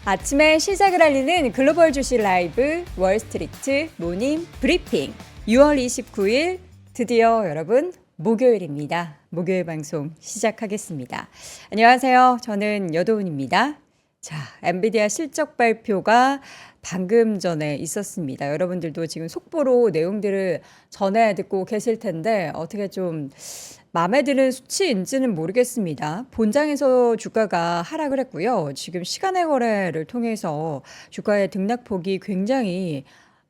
아침에 시작을 알리는 글로벌 주식 라이브 월스트리트 모닝 브리핑 6월 29일 드디어 여러분 목요일입니다. 목요일 방송 시작하겠습니다. 안녕하세요. 저는 여도훈입니다. 자, 엔비디아 실적 발표가 방금 전에 있었습니다. 여러분들도 지금 속보로 내용들을 전해 듣고 계실 텐데 어떻게 좀 마음에 드는 수치인지는 모르겠습니다. 본장에서 주가가 하락을 했고요. 지금 시간의 거래를 통해서 주가의 등락폭이 굉장히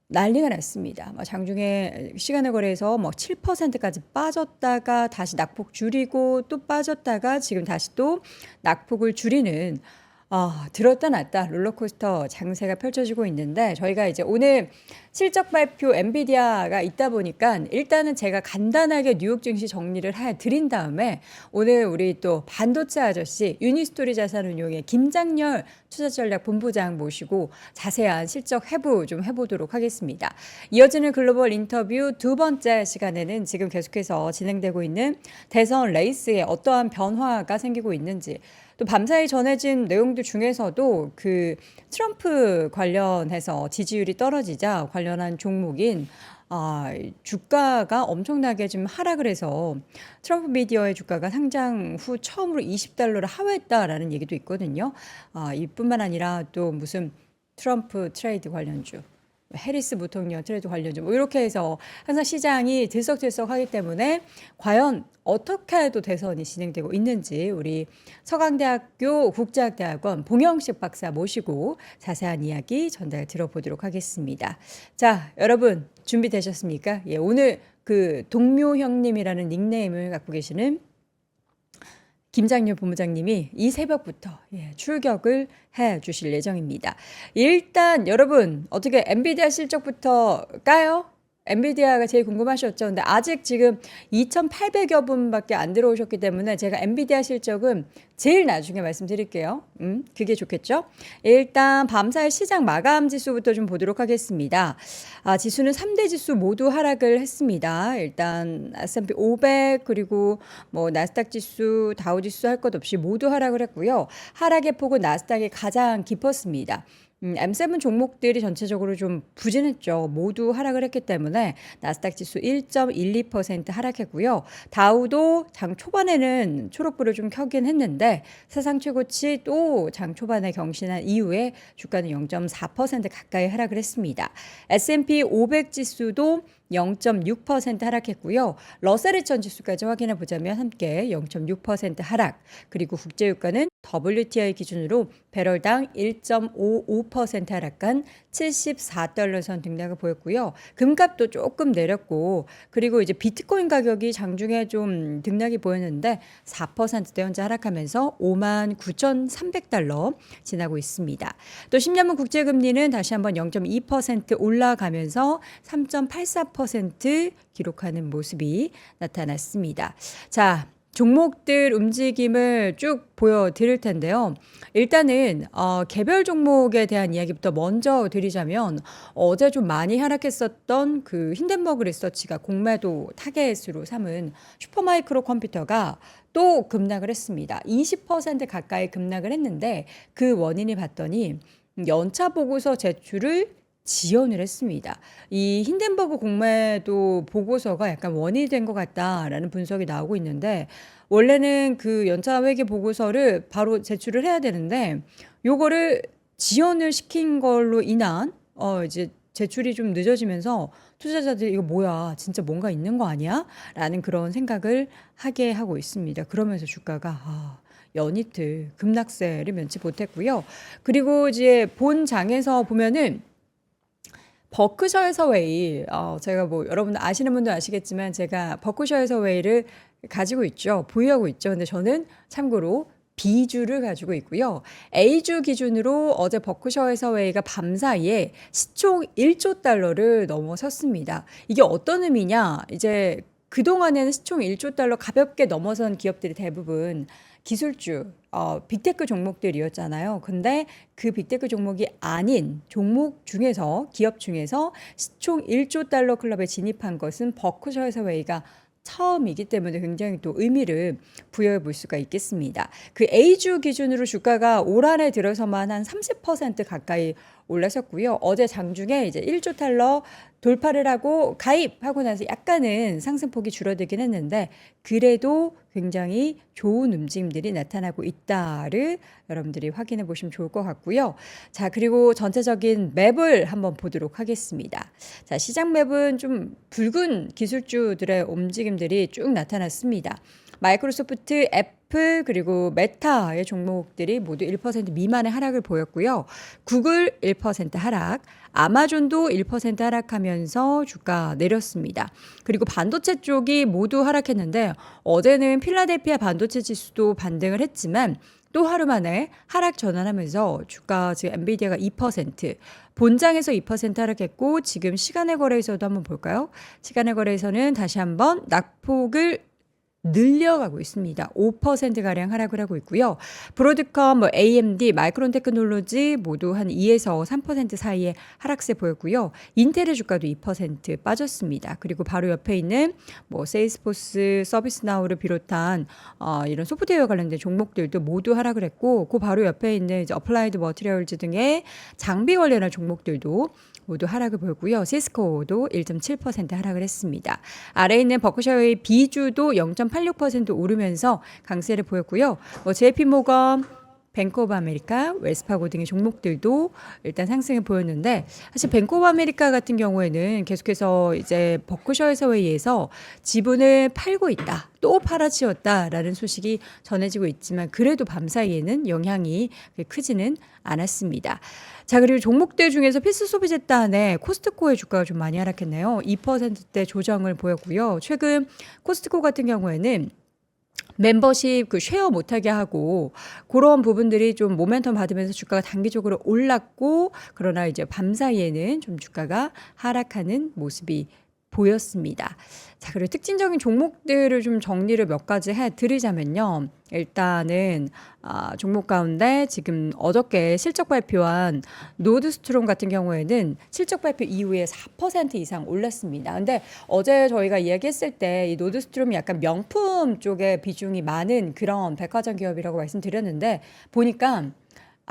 난리가 났습니다. 장중에 시간의 거래에서 7%까지 빠졌다가 다시 낙폭 줄이고 또 빠졌다가 지금 다시 또 낙폭을 줄이는 들었다 놨다 롤러코스터 장세가 펼쳐지고 있는데 저희가 이제 오늘 실적 발표 엔비디아가 있다 보니까 일단은 제가 간단하게 뉴욕 증시 정리를 해드린 다음에 오늘 우리 또 반도체 아저씨 유니스토리 자산운용의 김장렬 투자전략본부장 모시고 자세한 실적 해부 좀 해보도록 하겠습니다. 이어지는 글로벌 인터뷰 두 번째 시간에는 지금 계속해서 진행되고 있는 대선 레이스에 어떠한 변화가 생기고 있는지 또 밤사이 전해진 내용들 중에서도 그 트럼프 관련해서 지지율이 떨어지자 관련한 종목인 주가가 엄청나게 좀 하락을 해서 트럼프 미디어의 주가가 상장 후 처음으로 $20를 하회했다라는 얘기도 있거든요. 이뿐만 아니라 또 무슨 트럼프 트레이드 관련주, 해리스 부통령 트레이드 관련주 이렇게 해서 항상 시장이 들썩들썩하기 때문에 과연 어떻게 또 대선이 진행되고 있는지 우리 서강대학교 국제학대학원 봉영식 박사 모시고 자세한 이야기 전달 들어보도록 하겠습니다. 자, 여러분 준비되셨습니까? 예, 오늘 그 동묘 형님이라는 닉네임을 갖고 계시는 김장렬 본부장님이 이 새벽부터 출격을 해 주실 예정입니다. 일단 여러분 어떻게 엔비디아 실적부터 까요? 엔비디아가 제일 궁금하셨죠. 근데 아직 지금 2,800여 분밖에 안 들어오셨기 때문에 제가 엔비디아 실적은 제일 나중에 말씀드릴게요. 그게 좋겠죠? 일단 밤사이 시장 마감 지수부터 좀 보도록 하겠습니다. 지수는 3대 지수 모두 하락을 했습니다. 일단 S&P 500 그리고 나스닥 지수, 다우 지수 할 것 없이 모두 하락을 했고요. 하락의 폭은 나스닥이 가장 깊었습니다. M7 종목들이 전체적으로 좀 부진했죠. 모두 하락을 했기 때문에 나스닥 지수 1.12% 하락했고요. 다우도 장 초반에는 초록불을 좀 켜긴 했는데 사상 최고치 또 장 초반에 경신한 이후에 주가는 0.4% 가까이 하락을 했습니다. S&P 500 지수도 0.6% 하락했고요. 러셀 2000 지수까지 확인해 보자면 함께 0.6% 하락. 그리고 국제유가는 WTI 기준으로 배럴당 1.55% 하락한 $74 선 등락을 보였고요. 금값도 조금 내렸고 그리고 이제 비트코인 가격이 장중에 좀 등락이 보였는데 4%대 현재 하락하면서 59,300달러 지나고 있습니다. 또 10년물 국제금리는 다시 한번 0.2% 올라가면서 3.84% 기록하는 모습이 나타났습니다. 자, 종목들 움직임을 쭉 보여드릴 텐데요. 일단은 개별 종목에 대한 이야기부터 먼저 드리자면 어제 좀 많이 하락했었던 그 힌덴버그 리서치가 공매도 타겟으로 삼은 슈퍼마이크로 컴퓨터가 또 급락을 했습니다. 20% 가까이 급락을 했는데 그 원인을 봤더니 연차 보고서 제출을 지연을 했습니다. 이 힌덴버그 공매도 보고서가 약간 원인이 된 것 같다라는 분석이 나오고 있는데 원래는 그 연차 회계 보고서를 바로 제출을 해야 되는데 요거를 지연을 시킨 걸로 인한 이제 제출이 좀 늦어지면서 투자자들이 이거 뭐야 진짜 뭔가 있는 거 아니야? 라는 그런 생각을 하게 하고 있습니다. 그러면서 주가가 연이틀 급락세를 면치 못했고요. 그리고 이제 본 장에서 보면은 버크셔 해서웨이, 제가 여러분 아시는 분도 아시겠지만 제가 버크셔 해서웨이를 가지고 있죠. 보유하고 있죠. 근데 저는 참고로 B주를 가지고 있고요. A주 기준으로 어제 버크셔 해서웨이가 밤사이에 시총 1조 달러를 넘어섰습니다. 이게 어떤 의미냐? 이제 그동안에는 시총 1조 달러 가볍게 넘어선 기업들이 대부분 기술주, 빅테크 종목들이었잖아요. 근데 그 빅테크 종목이 아닌 종목 중에서 기업 중에서 시총 1조 달러 클럽에 진입한 것은 버크셔 해서웨이가 처음이기 때문에 굉장히 또 의미를 부여해 볼 수가 있겠습니다. 그 A주 기준으로 주가가 올 한해 들어서만 한 30% 가까이 올라섰고요. 어제 장중에 이제 1조 달러 돌파를 하고 가입하고 나서 약간은 상승폭이 줄어들긴 했는데 그래도 굉장히 좋은 움직임들이 나타나고 있다를 여러분들이 확인해 보시면 좋을 것 같고요. 자, 그리고 전체적인 맵을 한번 보도록 하겠습니다. 자, 시장 맵은 좀 붉은 기술주들의 움직임들이 쭉 나타났습니다. 마이크로소프트, 애플 그리고 메타의 종목들이 모두 1% 미만의 하락을 보였고요. 구글 1% 하락, 아마존도 1% 하락하면서 주가 내렸습니다. 그리고 반도체 쪽이 모두 하락했는데 어제는 필라델피아 반도체 지수도 반등을 했지만 또 하루 만에 하락 전환하면서 주가 지금 엔비디아가 2%, 본장에서 2% 하락했고 지금 시간의 거래에서도 한번 볼까요? 시간의 거래에서는 다시 한번 낙폭을 늘려가고 있습니다. 5%가량 하락을 하고 있고요. 브로드컴, AMD, 마이크론 테크놀로지 모두 한 2에서 3% 사이의 하락세 보였고요. 인텔의 주가도 2% 빠졌습니다. 그리고 바로 옆에 있는 세일스포스, 서비스나우를 비롯한 이런 소프트웨어 관련된 종목들도 모두 하락을 했고 그 바로 옆에 있는 이제 어플라이드 머티리얼즈 등의 장비 관련한 종목들도 모두 하락을 보였고요. 시스코도 1.7% 하락을 했습니다. 아래에 있는 버크셔의 비주도 0.86% 오르면서 강세를 보였고요. JP모건, 뱅크 오브 아메리카, 웰스파고 등의 종목들도 일단 상승을 보였는데 사실 뱅크 오브 아메리카 같은 경우에는 계속해서 이제 버크셔에서 의해서 지분을 팔고 있다. 또 팔아치웠다라는 소식이 전해지고 있지만 그래도 밤사이에는 영향이 크지는 않았습니다. 자, 그리고 종목들 중에서 필수 소비재단의 코스트코의 주가가 좀 많이 하락했네요. 2%대 조정을 보였고요. 최근 코스트코 같은 경우에는 멤버십 쉐어 못하게 하고 그런 부분들이 좀 모멘텀 받으면서 주가가 단기적으로 올랐고 그러나 이제 밤사이에는 좀 주가가 하락하는 모습이 보였습니다. 자, 그리고 특징적인 종목들을 좀 정리를 몇 가지 해드리자면요. 일단은 종목 가운데 지금 어저께 실적 발표한 노드스트롬 같은 경우에는 실적 발표 이후에 4% 이상 올랐습니다. 근데 어제 저희가 이야기했을 때 이 노드스트롬이 약간 명품 쪽에 비중이 많은 그런 백화점 기업이라고 말씀드렸는데 보니까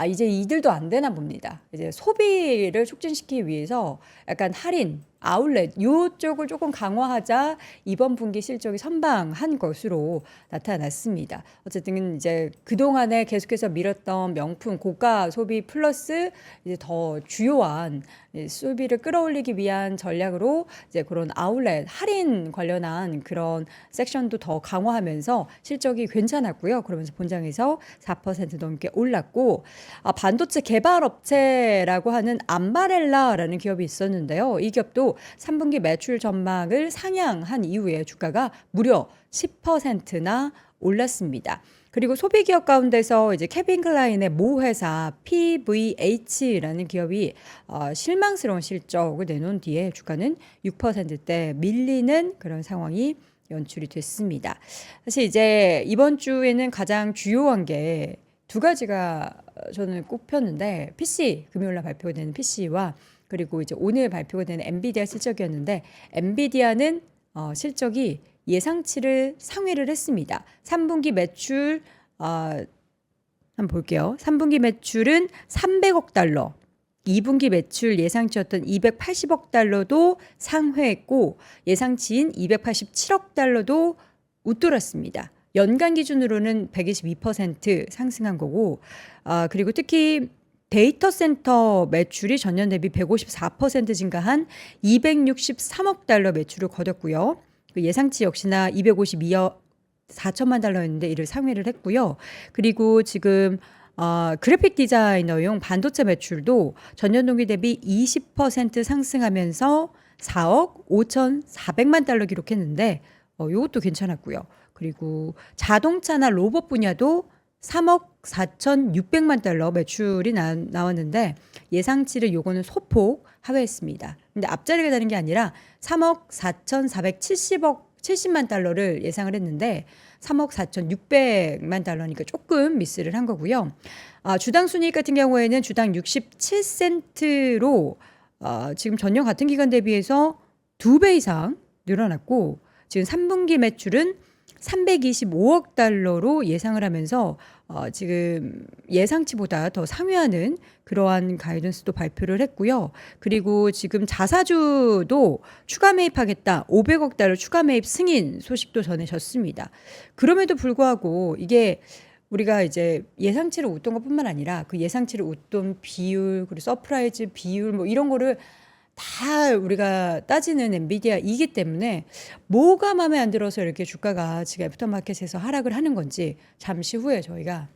이제 이들도 안 되나 봅니다. 이제 소비를 促진시키기 위해서 약간 할인, 아울렛 이쪽을 조금 강화하자 이번 분기 실적이 선방한 것으로 나타났습니다. 어쨌든 이제 그동안에 계속해서 밀었던 명품 고가 소비 플러스 이제 더 주요한 소비를 끌어올리기 위한 전략으로 이제 그런 아울렛 할인 관련한 그런 섹션도 더 강화하면서 실적이 괜찮았고요. 그러면서 본장에서 4% 넘게 올랐고 반도체 개발 업체라고 하는 암바렐라라는 기업이 있었는데요. 이 기업도 3분기 매출 전망을 상향한 이후에 주가가 무려 10%나 올랐습니다. 그리고 소비기업 가운데서 이제 케빈 클라인의 모 회사 PVH라는 기업이 실망스러운 실적을 내놓은 뒤에 주가는 6%대 밀리는 그런 상황이 연출이 됐습니다. 사실 이제 이번 주에는 가장 주요한 게 두 가지가 저는 꼽혔는데 PC 금요일 날 발표되는 PC와 그리고 이제 오늘 발표가 되는 엔비디아 실적이었는데 엔비디아는 실적이 예상치를 상회를 했습니다. 3분기 매출 한번 볼게요. 3분기 매출은 300억 달러, 2분기 매출 예상치였던 280억 달러도 상회했고 예상치인 287억 달러도 웃돌았습니다. 연간 기준으로는 122% 상승한 거고 그리고 특히 데이터 센터 매출이 전년 대비 154% 증가한 263억 달러 매출을 거뒀고요. 예상치 역시나 252억 4천만 달러였는데 이를 상회를 했고요. 그리고 지금 그래픽 디자이너용 반도체 매출도 전년 동기 대비 20% 상승하면서 4억 5,400만 달러 기록했는데 이것도 괜찮았고요. 그리고 자동차나 로봇 분야도 3억 4,600만 달러 매출이 나왔는데 예상치를 요거는 소폭 하회했습니다. 근데 앞자리가 다른 게 아니라 3억 4,470만 달러를 예상을 했는데 3억 4,600만 달러니까 조금 미스를 한 거고요. 주당 순이익 같은 경우에는 주당 67센트로 지금 전년 같은 기간 대비해서 2배 이상 늘어났고 지금 3분기 매출은 325억 달러로 예상을 하면서 지금 예상치보다 더 상회하는 그러한 가이던스도 발표를 했고요. 그리고 지금 자사주도 추가 매입하겠다. 500억 달러 추가 매입 승인 소식도 전해졌습니다. 그럼에도 불구하고 이게 우리가 이제 예상치를 웃돈 것뿐만 아니라 그 예상치를 웃돈 비율 그리고 서프라이즈 비율 뭐 이런 거를 다 우리가 따지는 엔비디아이기 때문에 뭐가 마음에 안 들어서 이렇게 주가가 지금 애프터마켓에서 하락을 하는 건지 잠시 후에 저희가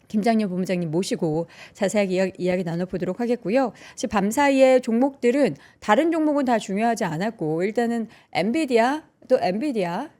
김장렬 본부장님 모시고 자세하게 이야기 나눠보도록 하겠고요. 사실 밤사이에 종목들은 다른 종목은 다 중요하지 않았고 일단은 엔비디아 또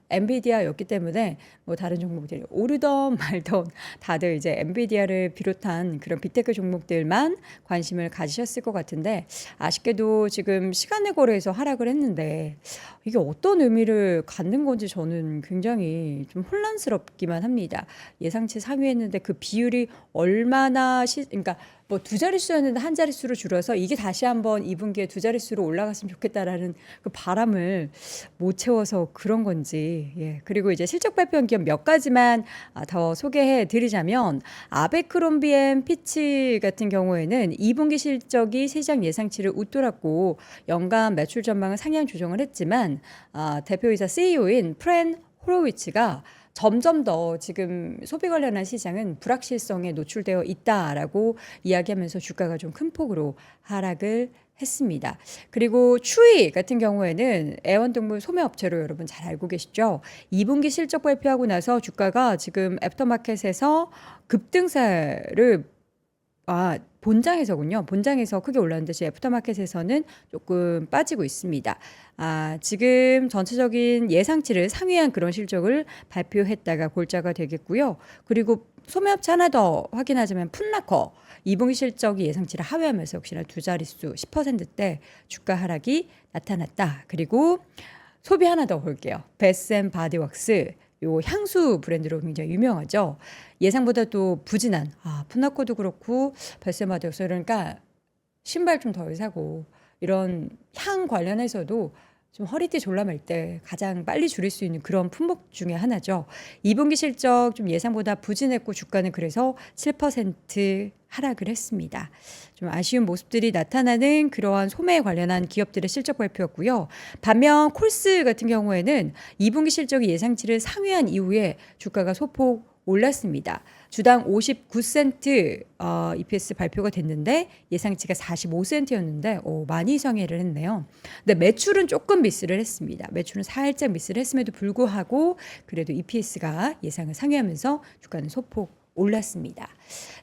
엔비디아였기 때문에 뭐 다른 종목들이 오르던 말던 다들 이제 엔비디아를 비롯한 그런 빅테크 종목들만 관심을 가지셨을 것 같은데 아쉽게도 지금 시간의 거래에서 하락을 했는데 이게 어떤 의미를 갖는 건지 저는 굉장히 좀 혼란스럽기만 합니다. 예상치 3위했는데 그 비율이 얼마나 그러니까 뭐 두 자릿수였는데 한 자릿수로 줄어서 이게 다시 한번 2분기에 두 자릿수로 올라갔으면 좋겠다라는 그 바람을 못 채워서 그런 건지. 예. 그리고 이제 실적 발표한 기업 몇 가지만 더 소개해 드리자면 아베크롬비앤 피치 같은 경우에는 2분기 실적이 시장 예상치를 웃돌았고 연간 매출 전망을 상향 조정을 했지만 대표이사 CEO인 프랜 호로위츠가 점점 더 지금 소비 관련한 시장은 불확실성에 노출되어 있다라고 이야기하면서 주가가 좀 큰 폭으로 하락을 했습니다. 그리고 추이 같은 경우에는 애완동물 소매업체로 여러분 잘 알고 계시죠? 2분기 실적 발표하고 나서 주가가 지금 애프터마켓에서 급등세를 본장에서군요. 본장에서 크게 올랐는데 지금 애프터마켓에서는 조금 빠지고 있습니다. 지금 전체적인 예상치를 상회한 그런 실적을 발표했다가 골자가 되겠고요. 그리고 소매업체 하나 더 확인하자면 풋라커 2분기 실적이 예상치를 하회하면서 역시나 두 자릿수 10%대 주가 하락이 나타났다. 그리고 소비 하나 더 볼게요. 베스앤바디웍스 요 향수 브랜드로 굉장히 유명하죠. 예상보다 또 부진한 풋라커도 그렇고 베스앤바디웍스 그러니까 신발 좀 덜 사고 이런 향 관련해서도 좀 허리띠 졸라맬 때 가장 빨리 줄일 수 있는 그런 품목 중에 하나죠. 2분기 실적 좀 예상보다 부진했고 주가는 그래서 7% 하락을 했습니다. 좀 아쉬운 모습들이 나타나는 그러한 소매에 관련한 기업들의 실적 발표였고요. 반면 콜스 같은 경우에는 2분기 실적이 예상치를 상회한 이후에 주가가 소폭 올랐습니다. 주당 59센트 EPS 발표가 됐는데 예상치가 45센트였는데 많이 상회를 했네요. 근데 매출은 조금 미스를 했습니다. 매출은 살짝 미스를 했음에도 불구하고 그래도 EPS가 예상을 상회하면서 주가는 소폭 올랐습니다.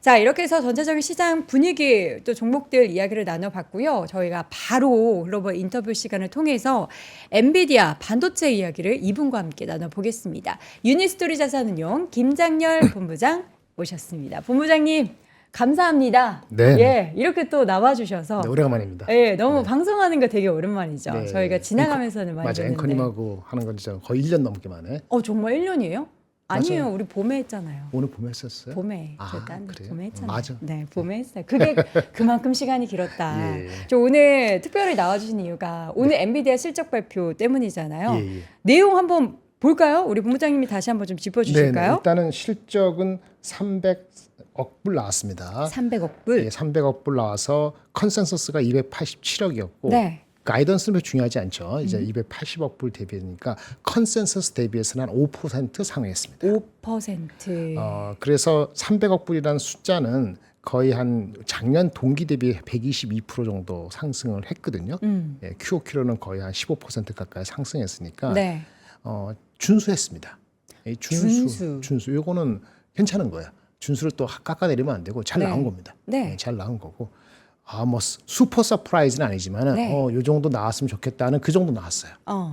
자, 이렇게 해서 전체적인 시장 분위기 또 종목들 이야기를 나눠봤고요. 저희가 바로 글로벌 인터뷰 시간을 통해서 엔비디아 반도체 이야기를 이분과 함께 나눠보겠습니다. 유니스토리 자산운용 김장렬 본부장 모셨습니다. 본부장님 감사합니다. 네. 예, 이렇게 또 나와주셔서 네, 오래간만입니다. 예, 너무 방송하는 거 되게 오랜만이죠. 네. 저희가 지나가면서는 많이 맞아요. 뵀는데. 앵커님하고 하는 건 진짜 거의 1년 넘게 만에. 정말 1년이에요? 아니에요. 맞아요. 우리 봄에 했잖아요. 오늘 봄에 했었어요? 봄에 그래요? 봄에 했잖아요. 맞아. 네, 봄에 했어요. 그게 그만큼 시간이 길었다. 예. 저 오늘 특별히 나와주신 이유가 오늘 엔비디아 실적 발표 때문이잖아요. 예. 내용 한번 볼까요? 우리 본부장님이 다시 한번 좀 짚어주실까요? 네, 일단은 실적은 300억 불 나왔습니다. 300억 불. 예, 300억 불 나와서 컨센서스가 287억이었고 네. 가이던스는 중요하지 않죠. 이제 280억 불 대비니까 컨센서스 대비해서는 한 5% 상회했습니다. 5%. 그래서 300억 불이라는 숫자는 거의 한 작년 동기 대비 122% 정도 상승을 했거든요. 예, QOQ로는 거의 한 15% 가까이 상승했으니까 네. 준수했습니다. 이 준수. 요거는 괜찮은 거야. 준수를 또 깎아내리면 안 되고 잘 네. 나온 겁니다. 네. 예, 잘 나온 거고. 뭐 슈퍼 서프라이즈는 아니지만은 네. 요 정도 나왔으면 좋겠다는 그 정도 나왔어요.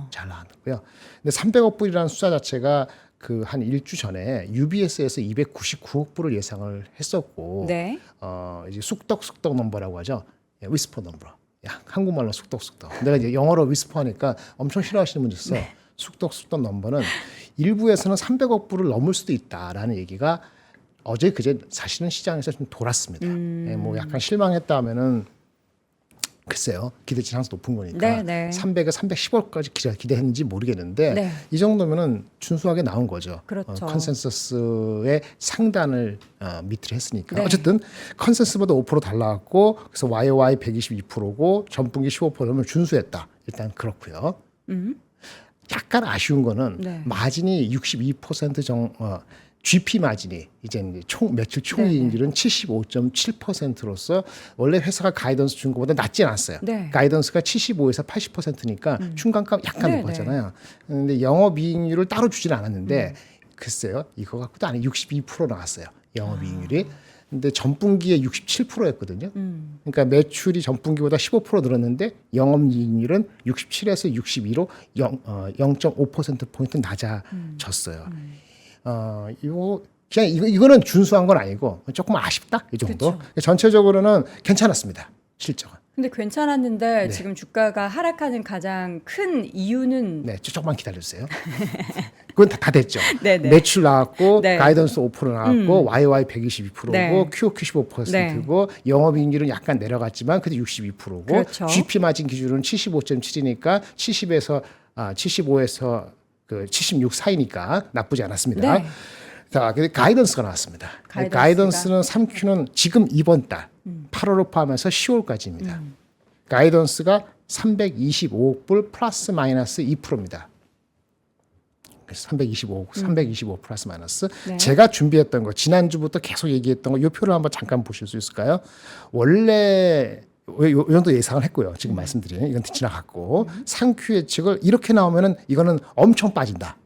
잘 나왔고요. 근데 300억 불이라는 숫자 자체가 그 한 일주 전에 UBS에서 299억 불을 예상을 했었고, 네. 이제 쑥떡 넘버라고 하죠. 예, 위스퍼 넘버. 야, 한국말로 쑥떡. 내가 이제 영어로 위스퍼하니까 엄청 싫어하시는 분들 있어. 네. 쑥떡 넘버는 일부에서는 300억 불을 넘을 수도 있다라는 얘기가 그제 사실은 시장에서 좀 돌았습니다. 예, 뭐 약간 실망했다 하면은 글쎄요. 기대치 항상 높은 거니까 네, 네. 300에 310억까지 기대했는지 모르겠는데 네. 이 정도면은 준수하게 나온 거죠. 그렇죠. 컨센서스의 상단을 밑으로 했으니까 네. 어쨌든 컨센서스보다 5% 달라왔고 그래서 YOY 122%고 전분기 15%면 준수했다. 일단 그렇고요. 약간 아쉬운 거는 네. 마진이 62% GP 마진이 이제 총 며칠 총이익률은 75.7%로서 원래 회사가 가이던스 준 것보다 낮지 않았어요. 네. 가이던스가 75에서 80%니까 중간값 약간 네, 높았잖아요. 근데 영업이익률을 따로 주지는 않았는데 글쎄요, 이거 갖고도 안 해. 62% 나왔어요. 영업이익률이. 근데 전분기에 67%였거든요. 그러니까 매출이 전분기보다 15% 늘었는데 영업이익률은 67에서 62로 0.5% 낮아졌어요. 이거는 준수한 건 아니고 조금 아쉽다 이 정도. 전체적으로는 괜찮았습니다. 실적은. 근데 괜찮았는데 지금 주가가 하락하는 가장 큰 이유는 네, 조금만 기다려주세요. 그건 다 됐죠. 네네. 매출 나왔고 네. 가이던스 5% 나왔고 YOY 122%고 네. QOQ 15%고 영업이익률은 약간 내려갔지만 그래도 62%고 그렇죠. GP 마진 기준은 75.7이니까 75에서 그 76 사이니까 나쁘지 않았습니다. 네. 자, 근데 가이던스가 나왔습니다. 가이던스는 3Q는 지금 이번 달 8월을 포함해서 10월까지입니다. 가이던스가 325억 불 플러스 마이너스 2%입니다. 그래서 325 플러스 마이너스. 네. 제가 준비했던 거 지난주부터 계속 얘기했던 거 이 표를 한번 잠깐 보실 수 있을까요? 원래 요 정도 예상을 했고요. 지금 말씀드리는 이건 지나갔고 3Q 예측을 이렇게 나오면은 이거는 엄청 빠진다.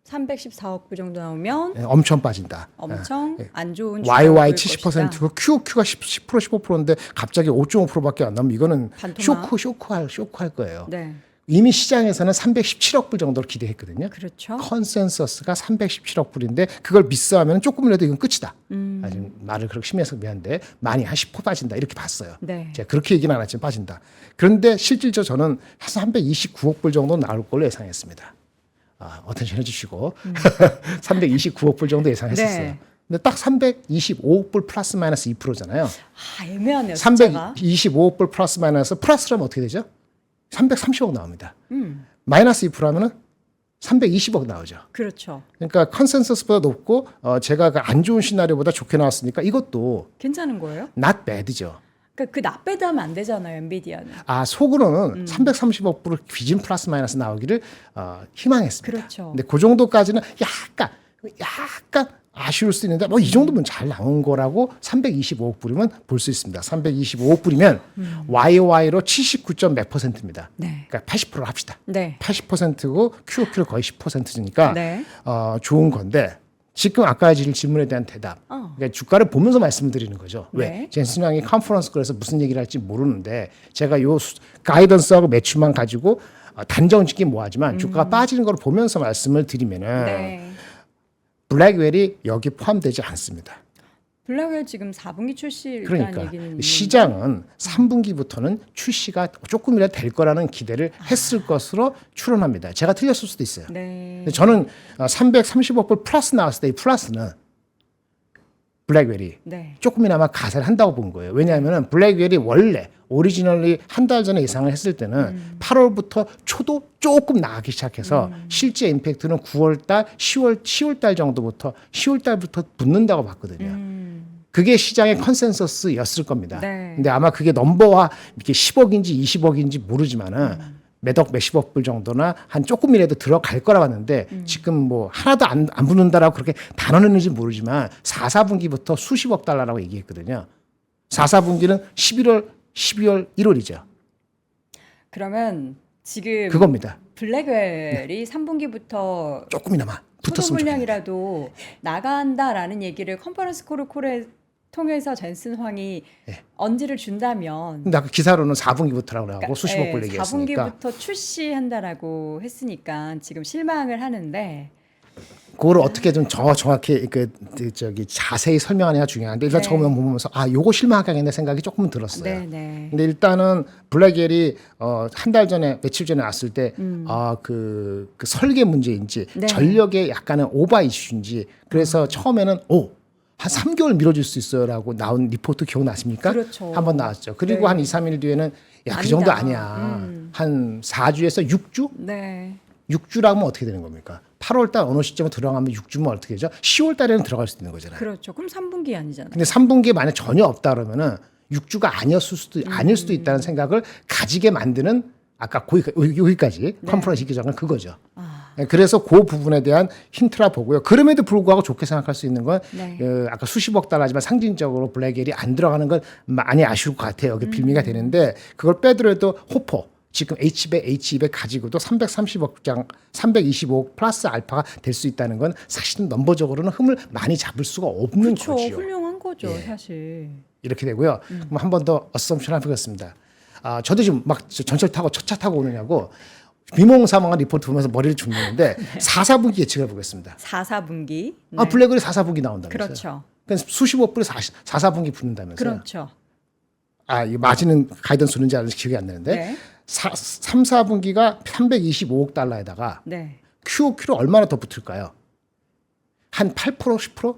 314억 불 정도 나오면 네, 엄청 빠진다. 엄청 안 좋은 YY 주가가 70%고 QQ가 10% 15%인데 갑자기 5.5%밖에 안 나오면 이거는 반토막. 쇼크할 거예요. 네. 이미 시장에서는 317억 불 정도를 기대했거든요. 그렇죠. 컨센서스가 317억 불인데 그걸 미스하면 조금이라도 이건 끝이다. 지금 말을 그렇게 심해서 미안한데 많이 한 10% 빠진다 이렇게 봤어요. 네. 제가 그렇게 얘기는 안 했지만 빠진다. 그런데 실질적으로 저는 한 329억 불 정도 나올 걸로 예상했습니다. 어텐션 해주시고 329억 불 정도 예상했었어요. 네. 근데 딱 325억 불 플러스 마이너스 2%잖아요. 애매하네요. 숫자가. 325억 불 플러스 마이너스 플러스라면 어떻게 되죠? 330억 나옵니다. 마이너스 2%하면은 320억 나오죠. 그렇죠. 그러니까 컨센서스보다 높고 제가 그 안 좋은 시나리오보다 좋게 나왔으니까 이것도 괜찮은 거예요? not bad죠. 그러니까 그 나빼도 하면 안 되잖아요. 엔비디아는. 속으로는 330억 불 비진 플러스 마이너스 나오기를 희망했습니다. 그렇죠. 근데 그 정도까지는 약간 아쉬울 수 있는데 뭐 이 정도면 잘 나온 거라고 325억 불이면 볼 수 있습니다. 325억 불이면 YOY로 79.몇 %입니다. 네. 그러니까 80%를 합시다. 네. 80%고 QOQ를 거의 10%니까 네. 좋은 건데 지금 아까 질문에 대한 대답. 그러니까 주가를 보면서 말씀을 드리는 거죠. 네. 왜? 젠슨 양이 컨퍼런스 콜에서 무슨 얘기를 할지 모르는데 제가 요 가이던스하고 매출만 가지고 단정 짓긴 뭐하지만 주가가 빠지는 걸 보면서 말씀을 드리면은 네. 블랙웰이 여기 포함되지 않습니다. 블랙웰 지금 4분기 출시라는 그러니까 얘기는 시장은 3분기부터는 출시가 조금이라도 될 거라는 기대를 했을 것으로 추론합니다. 제가 틀렸을 수도 있어요. 네. 근데 저는 330억 불 플러스 나왔을 때 이 플러스는 블랙웰이 네. 조금이나마 가세를 한다고 본 거예요. 왜냐하면 블랙웰이 원래 오리지널리 한 달 전에 예상을 했을 때는 8월부터 초도 조금 나가기 시작해서 실제 임팩트는 9월달, 10월달 정도부터 10월달부터 붙는다고 봤거든요. 그게 시장의 컨센서스였을 겁니다. 네. 근데 아마 그게 넘버와 이렇게 10억인지 20억인지 모르지만은 몇억 몇십억 불 정도나 한 조금이라도 들어갈 거라 봤는데 지금 뭐 하나도 안 붙는다라고 그렇게 단언했는지 모르지만 4, 4분기부터 수십억 달러라고 얘기했거든요. 4, 4분기는 11월, 12월, 1월이죠. 그러면 지금 그겁니다. 블랙웰이 3분기부터 조금이나마 소득 붙었으면 좋겠네요. 물량이라도 나간다라는 얘기를 컨퍼런스 콜을 통해서 젠슨 황이 언지를 준다면 근데 아까 기사로는 4분기부터라고 하고 수십억 불 얘기했으니까 4분기부터 출시한다라고 했으니까 지금 실망을 하는데 그거를 어떻게 좀 정확히 자세히 설명하느냐 중요한데 일단 네. 처음에 보면서 요거 실망하겠네 생각이 조금은 들었어요. 네네. 근데 일단은 블랙웰이 한 달 전에 며칠 전에 왔을 때 그 설계 문제인지 네. 전력의 약간의 오버 이슈인지 그래서 처음에는 한 3개월 미뤄질 수 있어요라고 나온 리포트 기억나십니까? 그렇죠. 한번 나왔죠. 그리고 네. 한 2, 3일 뒤에는 야, 그 아니다. 정도 아니야. 한 4주에서 6주? 네. 6주라면 어떻게 되는 겁니까? 8월 달 어느 시점에 들어가면 6주면 어떻게 되죠? 10월 달에는 들어갈 수 있는 거잖아요. 그렇죠. 그럼 3분기 아니잖아요. 근데 3분기에 만약 전혀 없다 그러면은 6주가 아닐 수도 있다는 생각을 가지게 만드는 아까 여기까지 컨퍼런스 있기 전에 그거죠. 네, 그래서 그 부분에 대한 힌트라 보고요. 그럼에도 불구하고 좋게 생각할 수 있는 건 네. 아까 수십억 달러지만 상징적으로 블랙엘이 안 들어가는 건 많이 아쉬울 것 같아요. 여기 빌미가 되는데 그걸 빼더라도 호퍼 지금 H200 가지고도 330억 장, 325억 플러스 알파가 될 수 있다는 건 사실은 넘버적으로는 흠을 많이 잡을 수가 없는 그렇죠. 거죠. 훌륭한 거죠, 예. 사실. 이렇게 되고요. 그럼 한 번 더 어썸션 해보겠습니다. 저도 지금 막 전철 타고 첫 차 타고 오느냐고 비몽사몽한 리포트 보면서 머리를 죽이는데 4, 4분기 예측해 보겠습니다. 4, 4분기. 블랙홀이 4, 4분기 나온다면서요. 그렇죠. 그러니까 수십억 불이 4, 4분기 붙는다면서요. 그렇죠. 이거 맞이는 가이던스 누른지 기억이 안 나는데 네. 3, 4분기가 325억 달러에다가 네. QOQ로 얼마나 더 붙을까요? 한 8%, 10%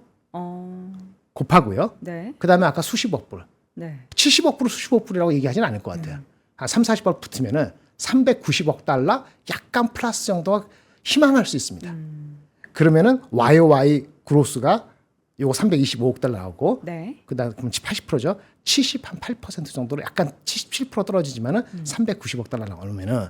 곱하고요. 네. 그다음에 아까 수십억 불. 네. 70억 불, 수십억 불이라고 얘기하지는 않을 것 같아요. 한 3, 40억 붙으면은 390억 달러 약간 플러스 정도가 희망할 수 있습니다. 그러면은 YOY 그로스가 요거 325억 달러 나오고 네. 그다음 그럼 80%죠. 78% 정도로 약간 77% 떨어지지만은 390억 달러 나오면은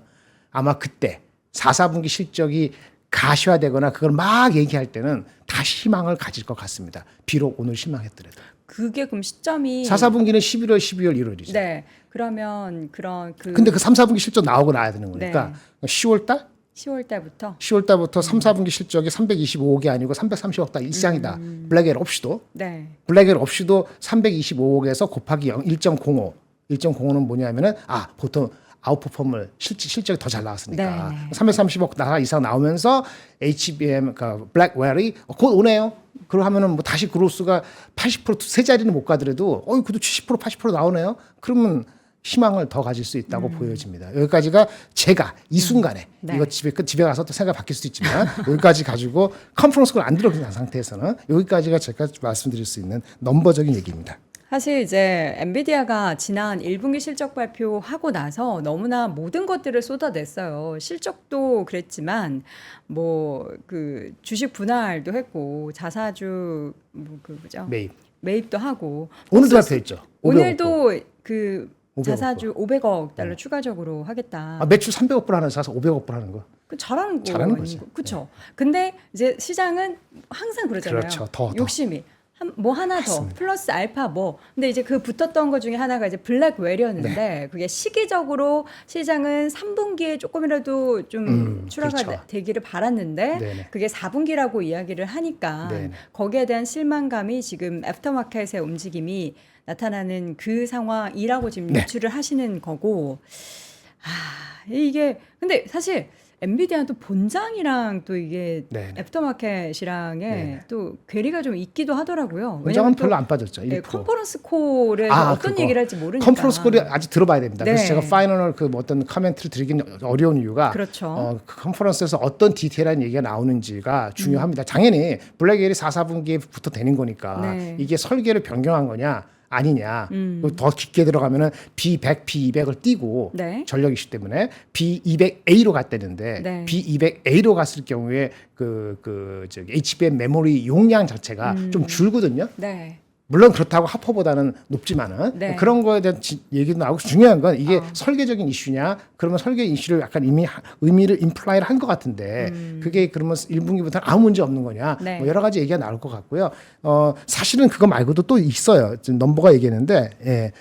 아마 그때 4, 4분기 실적이 가시화되거나 그걸 막 얘기할 때는 다시 희망을 가질 것 같습니다. 비록 오늘 실망했더라도. 그게 그럼 시점이 4, 4분기는 11월, 12월, 1월이죠. 네. 그러면 그런 근데 그 3, 4분기 실적 나오고 나야 되는 거니까 10월 달? 10월 달부터 10월 달부터 3, 4분기 실적이 325억이 아니고 330억 달 이상이다. 블랙엘 없이도. 네. 블랙엘 없이도 325억에서 곱하기 1.05. 1.05는 뭐냐면은 보통 아웃퍼폼을 실적이 더 잘 나왔으니까 네. 330억 달러 이상 나오면서 HBM 그러니까 블랙웰이 곧 오네요. 그러면은 뭐 다시 그로스가 80%세 자리는 못 가더라도 그래도 70% 80% 나오네요. 그러면 희망을 더 가질 수 있다고 보여집니다. 여기까지가 제가 이 순간에 네. 이거 집에 가서 또 생각 바뀔 수도 있지만 여기까지 가지고 컨퍼런스를 안 들어간 상태에서는 여기까지가 제가 말씀드릴 수 있는 넘버적인 얘기입니다. 사실 이제 엔비디아가 지난 1분기 실적 발표하고 나서 너무나 모든 것들을 쏟아냈어요. 실적도 그랬지만 뭐 그 주식 분할도 했고 자사주 뭐죠? 매입도 하고 오늘도 발표했죠. 오늘도 그 500억 자사주 500억 달러 추가적으로 하겠다. 매출 300억 불 하는 사서 500억 불 하는 거. 잘하는 거죠. 그렇죠. 근데 이제 시장은 항상 그러잖아요. 그렇죠. 더. 욕심이 뭐 하나 맞습니다. 더 플러스 알파 뭐. 근데 이제 그 붙었던 것 중에 하나가 이제 블랙웰이었는데 네. 그게 시기적으로 시장은 3분기에 조금이라도 좀 출하가 그렇죠. 되기를 바랐는데 네네. 그게 4분기라고 이야기를 하니까 네네. 거기에 거기에 대한 실망감이 지금 애프터마켓의 움직임이 나타나는 그 상황이라고 지금 네. 유추를 하시는 거고. 이게 근데 사실 엔비디아는 또 본장이랑 또 이게 네네. 애프터마켓이랑의 네네. 또 괴리가 좀 있기도 하더라고요. 원장은 또 별로 안 빠졌죠. 1%. 컨퍼런스 콜에 어떤 그거. 얘기를 할지 모르니까. 컨퍼런스 콜이 아직 들어봐야 됩니다. 네. 그래서 제가 파이널 어떤 커멘트를 드리긴 어려운 이유가 그렇죠. 그 컨퍼런스에서 어떤 디테일한 얘기가 나오는지가 중요합니다. 당연히 블랙엘이 4, 4분기부터 되는 거니까 네. 이게 설계를 변경한 거냐 아니냐. 더 깊게 들어가면은 B100, B200을 띄고 네. 전력 이슈 때문에 B200A로 갔다는데 네. B200A로 갔을 경우에 저기 HBM 메모리 용량 자체가 좀 줄거든요. 네. 물론 그렇다고 하퍼보다는 높지만은 네. 그런 거에 대한 얘기도 나오고 중요한 건 이게 설계적인 이슈냐 그러면 설계 이슈를 약간 이미 의미를 임플라이를 한 것 같은데 그게 그러면 1분기부터는 아무 문제 없는 거냐 네. 뭐 여러 가지 얘기가 나올 것 같고요. 사실은 그거 말고도 또 있어요. 지금 넘버가 얘기했는데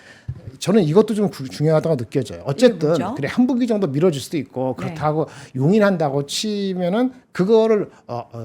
저는 이것도 좀 중요하다고 느껴져요. 어쨌든 뭐죠? 그래 한 분기 정도 미뤄줄 수도 있고 그렇다고 용인한다고 치면은 그거를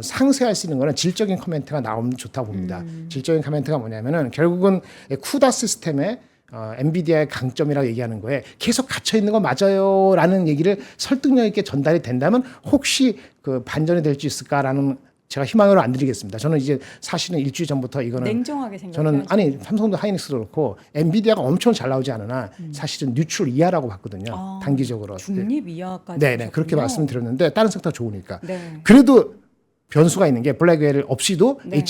상쇄할 수 있는 거는 질적인 코멘트가 나오면 좋다고 봅니다. 질적인 코멘트가 뭐냐면은 결국은 쿠다 시스템에 엔비디아의 강점이라고 얘기하는 거에 계속 갇혀 있는 거 맞아요라는 얘기를 설득력 있게 전달이 된다면 혹시 그 반전이 될 수 있을까라는 제가 희망으로 안 드리겠습니다. 저는 이제 사실은 일주일 전부터 이거는 냉정하게 생각해야죠. 저는 아니 삼성도 하이닉스도 그렇고 엔비디아가 엄청 잘 나오지 않으나 사실은 뉴트럴 이하라고 봤거든요. 단기적으로. 중립 이하까지. 네네 그렇게 하셨군요. 말씀드렸는데 다른 섹터 좋으니까. 네. 그래도 변수가 있는 게 블랙웰 없이도 네.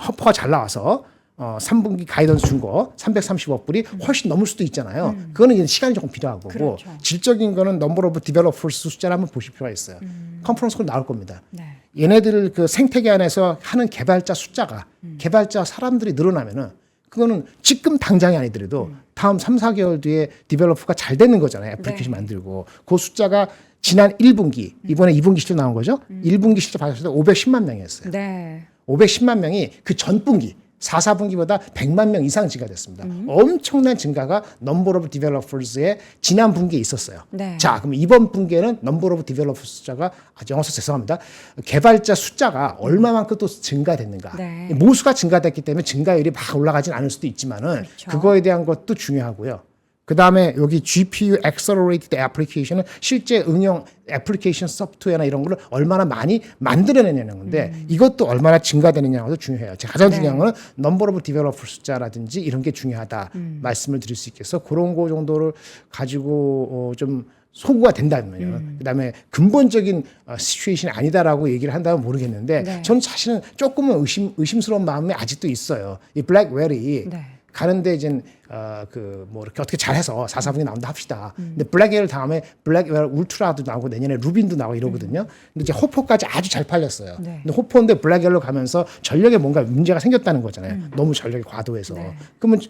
허퍼가 잘 나와서 3분기 가이던스 준 거 330억 불이 훨씬 넘을 수도 있잖아요. 그거는 이제 시간이 조금 필요한 거고 그렇죠. 질적인 거는 넘버 오브 디벨로퍼스 숫자를 한번 보실 필요가 있어요. 컨퍼런스 콜 나올 겁니다. 네. 얘네들 그 생태계 안에서 하는 개발자 숫자가 개발자 사람들이 늘어나면은 그거는 지금 당장이 아니더라도 다음 3, 4개월 뒤에 디벨로퍼가 잘 되는 거잖아요. 애플리케이션 네. 만들고 그 숫자가 지난 1분기 이번에 2분기 실적 나온 거죠. 1분기 실적 봤을 때 510만 명이었어요. 네. 510만 명이 그 전 분기 4, 4분기보다 100만 명 이상 증가됐습니다. 엄청난 증가가 넘버 오브 디벨로퍼스의 지난 분기에 있었어요. 네. 자, 그럼 이번 분기에는 넘버 오브 디벨로퍼 숫자가 영어서 죄송합니다. 개발자 숫자가 얼마만큼 또 증가됐는가. 네. 모수가 증가됐기 때문에 증가율이 막 올라가진 않을 수도 있지만은 그렇죠. 그거에 대한 것도 중요하고요. 그 다음에 여기 GPU Accelerated Application은 실제 응용 애플리케이션 소프트웨어나 이런 거를 얼마나 많이 만들어내냐는 건데 이것도 얼마나 증가되느냐가 중요해요. 제가 가장 중요한 거는 넘버 오브 디벨로퍼 숫자라든지 이런 게 중요하다 말씀을 드릴 수 있겠어. 그런 거 정도를 가지고 좀 소구가 된다면요. 그다음에 근본적인 시츄에이션이 아니다라고 얘기를 한다면 모르겠는데 네. 저는 사실은 조금은 의심스러운 마음이 아직도 있어요. 이 블랙웰이 네. 가는데 이제 뭐 이렇게 어떻게 잘해서 4사분기 나온다 합시다. 근데 블랙웰 다음에 블랙웰 울트라도 나오고 내년에 루빈도 나오고 이러거든요. 근데 이제 호퍼까지 아주 잘 팔렸어요. 네. 근데 호퍼인데 블랙웰로 가면서 전력에 뭔가 문제가 생겼다는 거잖아요. 너무 전력이 과도해서. 네. 그러면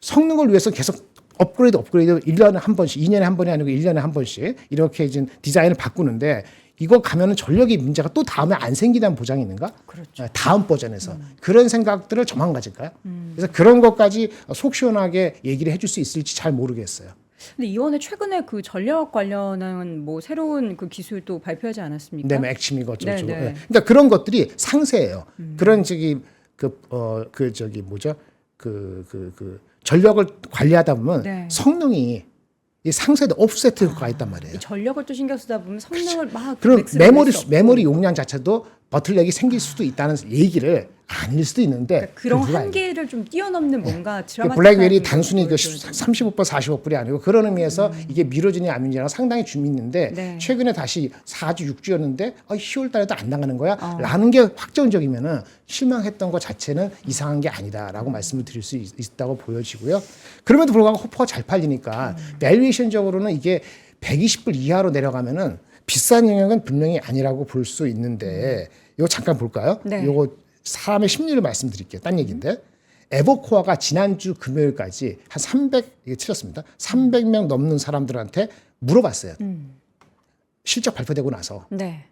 성능을 위해서 계속 업그레이드 1년에 한 번씩 2년에 한 번이 아니고 1년에 한 번씩 이렇게 이제 디자인을 바꾸는데 이거 가면은 전력이 문제가 또 다음에 안 생기다는 보장이 있는가? 그렇죠. 다음 버전에서 그런 생각들을 저만 가질까요? 그래서 그런 것까지 속 시원하게 얘기를 해줄 수 있을지 잘 모르겠어요. 근데 이번에 최근에 그 전력 관련한 뭐 새로운 그 기술도 발표하지 않았습니까? 네, 액침이 어쩌고 저쩌고. 네, 네. 그러니까 그런 것들이 상세해요. 그런 전력을 관리하다 보면 네. 성능이 이 상세도 옵셋 효과가 있단 말이에요. 이 전력을 또 신경 쓰다 보면 성능을 막 그럼 맥스로 낼수 없고. 메모리 용량 자체도 버틀렉이 생길 수도 있다는 얘기를 아닐 수도 있는데 그러니까 그런 그건 아니에요. 한계를 좀 뛰어넘는 뭔가 드라마틱한 블랙웰이 단순히 그 보여줘야죠. 30억 불, 40억 불이 아니고 그런 의미에서 이게 미뤄지냐 안 미뤄지냐 상당히 재밌는데 네. 최근에 다시 4주, 6주였는데 10월 달에도 안 나가는 거야? 라는 게 확정적이면은 실망했던 것 자체는 이상한 게 아니다라고 말씀을 드릴 수 있다고 보여지고요. 그럼에도 불구하고 호퍼가 잘 팔리니까 밸류에이션적으로는 이게 120불 이하로 내려가면은 비싼 영역은 분명히 아니라고 볼 수 있는데 이거 잠깐 볼까요? 네. 이거 사람의 심리를 말씀드릴게요. 딴 얘기인데 에버코어가 지난주 금요일까지 한 300, 이게 틀렸습니다. 300명 넘는 사람들한테 물어봤어요. 실적 발표되고 나서. 네.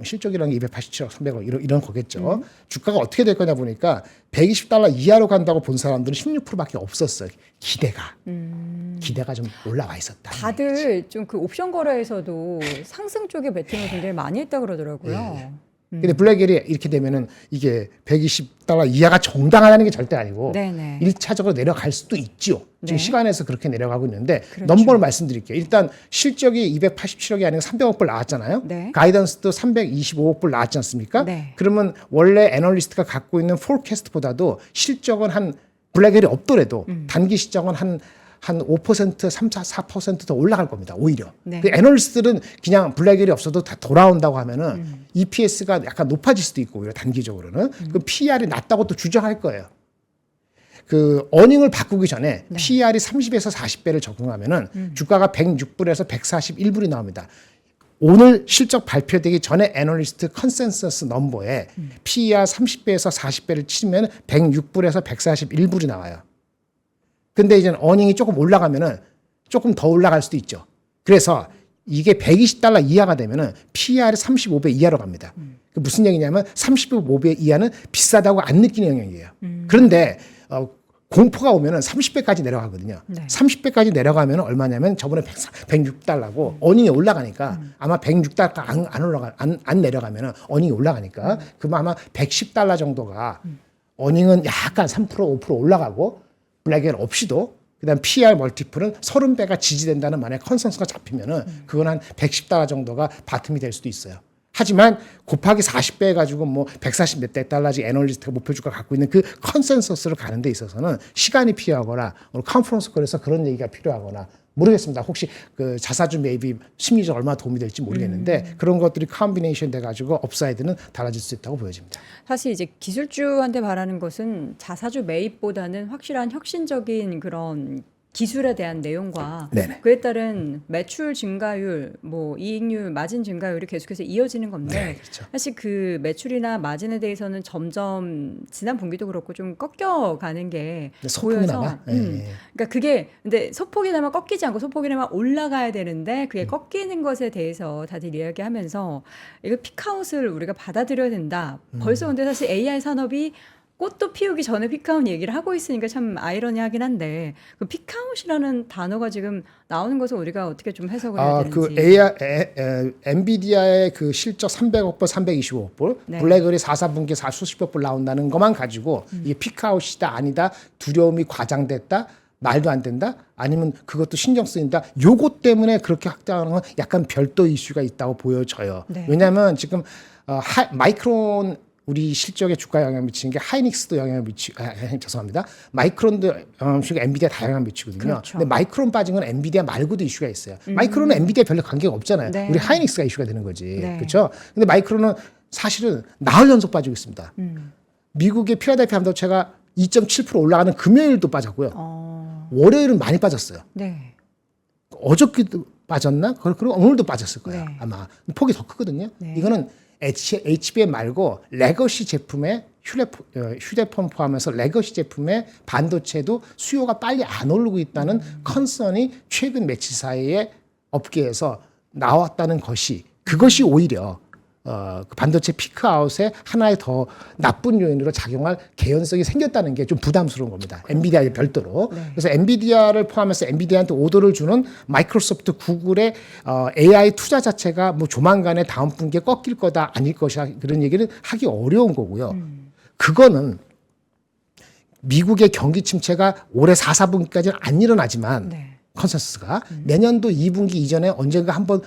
실적이라는 게 287억, 300억 이런 거겠죠. 주가가 어떻게 될 거냐 보니까 120달러 이하로 간다고 본 사람들은 16%밖에 없었어요. 기대가 좀 올라와 있었다. 다들 좀 그 옵션 거래에서도 상승 쪽에 베팅을 굉장히 많이 했다 그러더라고요. 근데 블랙웰이 이렇게 되면은 이게 120달러 이하가 정당하다는 게 절대 아니고 네네. 1차적으로 내려갈 수도 있죠. 지금 네. 시간에서 그렇게 내려가고 있는데 그렇죠. 넘버를 말씀드릴게요. 일단 실적이 287억이 아니고 300억 불 나왔잖아요. 네. 가이던스도 325억 불 나왔지 않습니까? 네. 그러면 원래 애널리스트가 갖고 있는 포캐스트보다도 실적은 한 블랙웰이 없더라도 단기 실적은 한 5%, 3, 4% 더 올라갈 겁니다. 오히려. 네. 그 애널리스트들은 그냥 블랙웰이 없어도 다 돌아온다고 하면은 EPS가 약간 높아질 수도 있고 오히려 단기적으로는 그 PR이 낮다고 또 주장할 거예요. 그 어닝을 바꾸기 전에 네. PR이 30에서 40배를 적용하면은 주가가 106불에서 141불이 나옵니다. 오늘 실적 발표되기 전에 애널리스트 컨센서스 넘버에 PER 30배에서 40배를 치면 106불에서 141불이 나와요. 근데 이제 어닝이 조금 올라가면은 조금 더 올라갈 수도 있죠. 그래서 이게 120달러 이하가 되면은 PER이 35배 이하로 갑니다. 그 무슨 얘기냐면 35배 이하는 비싸다고 안 느끼는 영역이에요. 그런데 공포가 오면은 30배까지 내려가거든요. 네. 30배까지 내려가면 얼마냐면 저번에 106달러고 어닝이 올라가니까 아마 106달러 안 내려가면은 어닝이 올라가니까 그럼 아마 110달러 정도가 어닝은 약간 3% 5% 올라가고 블랙웰 없이도 그다음 PER 멀티플은 30배가 지지된다는 만약 컨센서스가 잡히면은 그건 한 110달러 정도가 바텀이 될 수도 있어요. 하지만 곱하기 40배 해가지고 뭐 140 몇 대 달러지 애널리스트가 목표주가 갖고 있는 그 컨센서스를 가는 데 있어서는 시간이 필요하거나 오늘 컨퍼런스 콜에서 그런 얘기가 필요하거나 모르겠습니다. 혹시 그 자사주 매입이 심리적 얼마나 도움이 될지 모르겠는데 그런 것들이 컴비네이션 돼가지고 업사이드는 달라질 수 있다고 보여집니다. 사실 이제 기술주한테 바라는 것은 자사주 매입보다는 확실한 혁신적인 그런 기술에 대한 내용과 네네. 그에 따른 매출 증가율, 뭐 이익률, 마진 증가율이 계속해서 이어지는 건데 네, 그렇죠. 사실 그 매출이나 마진에 대해서는 점점 지난 분기도 그렇고 좀 꺾여가는 게 소폭이나마. 보여서 예. 그러니까 그게 근데 소폭이나마 꺾이지 않고 소폭이나마 올라가야 되는데 그게 꺾이는 것에 대해서 다들 이야기하면서 이거 피크아웃을 우리가 받아들여야 된다. 벌써 근데 사실 AI 산업이 꽃도 피우기 전에 피크아웃 얘기를 하고 있으니까 참 아이러니하긴 한데 그 피크아웃이라는 단어가 지금 나오는 것을 우리가 어떻게 좀 해석을 해야 되는지. 그 엔비디아의 그 실적 300억 불, 325억 불, 네. 블랙홀이 4분기에 수십억 불 나온다는 것만 가지고 이게 피크아웃이다 아니다, 두려움이 과장됐다, 말도 안 된다, 아니면 그것도 신경 쓰인다. 요것 때문에 그렇게 확장하는 건 약간 별도 이슈가 있다고 보여져요. 네. 왜냐하면 지금 마이크론 우리 실적에 주가 영향을 미치는 게 하이닉스도 영향을 죄송합니다. 마이크론도 영향을 미치고 엔비디아 다 영향을 미치거든요. 그렇죠. 근데 마이크론 빠진 건 엔비디아 말고도 이슈가 있어요. 마이크론은 엔비디아 별로 관계가 없잖아요. 네. 우리 하이닉스가 이슈가 되는 거지. 네. 그렇죠? 근데 마이크론은 사실은 나흘 연속 빠지고 있습니다. 미국의 필라델피아 반도체가 2.7% 올라가는 금요일도 빠졌고요. 월요일은 많이 빠졌어요. 네. 어저께도 빠졌나? 그리고 오늘도 빠졌을 거예요. 네. 아마 폭이 더 크거든요. 네. 이거는 HBM 말고 레거시 제품의 휴대폰 포함해서 레거시 제품의 반도체도 수요가 빨리 안 오르고 있다는 컨선이 최근 며칠 사이에 업계에서 나왔다는 것이 그것이 오히려 그 반도체 피크아웃에 하나의 더 나쁜 요인으로 작용할 개연성이 생겼다는 게 좀 부담스러운 겁니다. 엔비디아의 별도로. 네. 그래서 엔비디아를 포함해서 엔비디아한테 오더를 주는 마이크로소프트, 구글의 AI 투자 자체가 뭐 조만간에 다음 분기에 꺾일 거다 아닐 것이다 그런 얘기를 하기 어려운 거고요. 그거는 미국의 경기 침체가 올해 4, 4분기까지는 안 일어나지만 네. 컨센서스가 내년도 2분기 이전에 언젠가 한번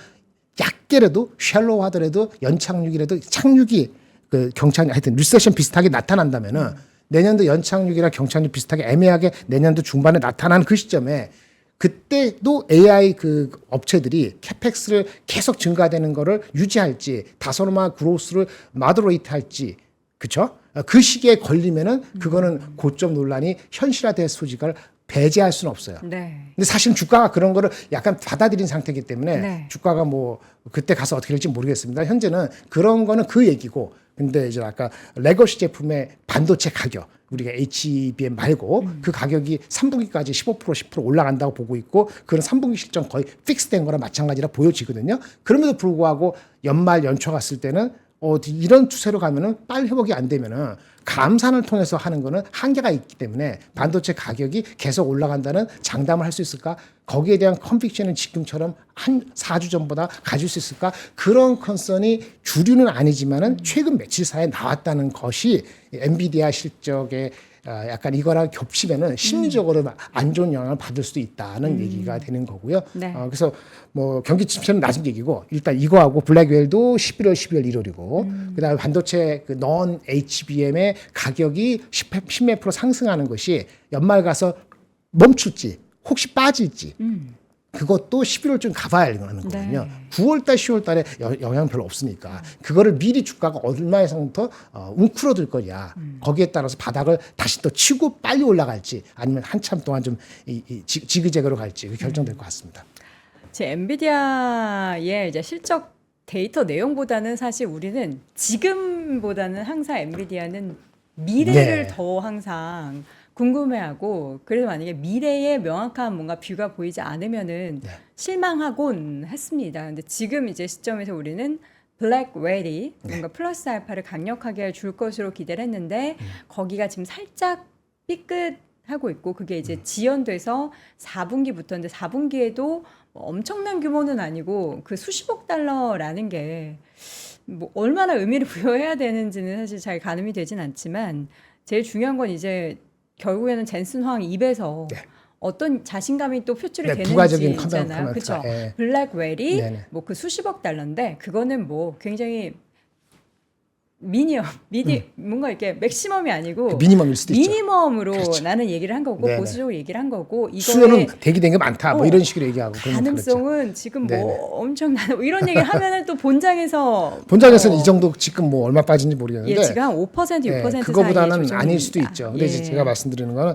약게라도 샬로우 하더라도 연착륙이라도 착륙이 그 경착 하여튼 리세션 비슷하게 나타난다면은 내년도 연착륙이랑 경착륙 비슷하게 애매하게 내년도 중반에 나타나는 그 시점에 그때도 AI 그 업체들이 캐펙스를 계속 증가되는 거를 유지할지 다소나마 그로스를 마더레이트 할지 그렇죠? 그 시기에 걸리면은 그거는 고점 논란이 현실화될 소지가 배제할 수는 없어요. 네. 근데 사실은 주가가 그런 거를 약간 받아들인 상태이기 때문에 네. 주가가 뭐 그때 가서 어떻게 될지 모르겠습니다. 현재는 그런 거는 그 얘기고 근데 이제 아까 레거시 제품의 반도체 가격 우리가 HBM 말고 그 가격이 3분기까지 15% 10% 올라간다고 보고 있고 그런 3분기 실적 거의 픽스된 거랑 마찬가지라 보여지거든요. 그럼에도 불구하고 연말 연초 갔을 때는 이런 추세로 가면은 빨리 회복이 안 되면은 감산을 통해서 하는 거는 한계가 있기 때문에 반도체 가격이 계속 올라간다는 장담을 할 수 있을까? 거기에 대한 컨빅션은 지금처럼 한 4주 전보다 가질 수 있을까? 그런 컨선이 주류는 아니지만은 최근 며칠 사이에 나왔다는 것이 엔비디아 실적에 약간 이거랑 겹치면은 심리적으로 안 좋은 영향을 받을 수도 있다는 얘기가 되는 거고요. 네. 그래서 뭐 경기 침체는 낮은 얘기고 일단 이거하고 블랙웰도 11월, 12월, 1월이고 그다음에 반도체 그 넌 HBM의 가격이 10몇 프로 상승하는 것이 연말 가서 멈출지 혹시 빠질지 그것도 11월쯤 가봐야 하는 거거든요. 네. 9월달, 10월달에 영향 별로 없으니까 그거를 미리 주가가 얼마 이상부터 웅크러들 거냐 거기에 따라서 바닥을 다시 또 치고 빨리 올라갈지 아니면 한참 동안 좀 지그재그로 갈지 결정될 것 같습니다. 제 엔비디아의 이제 실적 데이터 내용보다는 사실 우리는 지금보다는 항상 엔비디아는 미래를 네. 더 항상 궁금해하고 그래서 만약에 미래에 명확한 뭔가 뷰가 보이지 않으면은 네. 실망하곤 했습니다. 근데 지금 이제 시점에서 우리는 블랙웰이 뭔가 플러스 알파를 강력하게 줄 것으로 기대를 했는데 거기가 지금 살짝 삐끗하고 있고 그게 이제 지연돼서 4분기부터인데 4분기에도 엄청난 규모는 아니고 그 수십억 달러라는 게 뭐 얼마나 의미를 부여해야 되는지는 사실 잘 가늠이 되진 않지만 제일 중요한 건 이제 결국에는 젠슨 황 입에서 네. 어떤 자신감이 또 표출이 네, 되는지 부가적인 있잖아요. 커멘트가, 그렇죠. 예. 블랙웰이 네네. 뭐 그 수십억 달러인데 그거는 뭐 굉장히 뭔가 이렇게 맥시멈이 아니고 미니멈일 수도 있죠. 미니멈으로 그렇죠. 나는 얘기를 한 거고 네네. 보수적으로 얘기를 한 거고 수요는 이거의 대기된 게 많다. 뭐 이런 식으로 얘기하고 그런 거 그렇죠. 가능성은 지금 네네. 뭐 엄청나는 뭐 이런 얘기를 하면은 또 본장에서 본장에서는 이 정도 지금 뭐 얼마 빠진지 모르겠는데 예, 지금 한 5% 6% 사이에 그거보다는 조정입니다. 아닐 수도 있죠. 근데 이제 예. 제가 말씀드리는 거는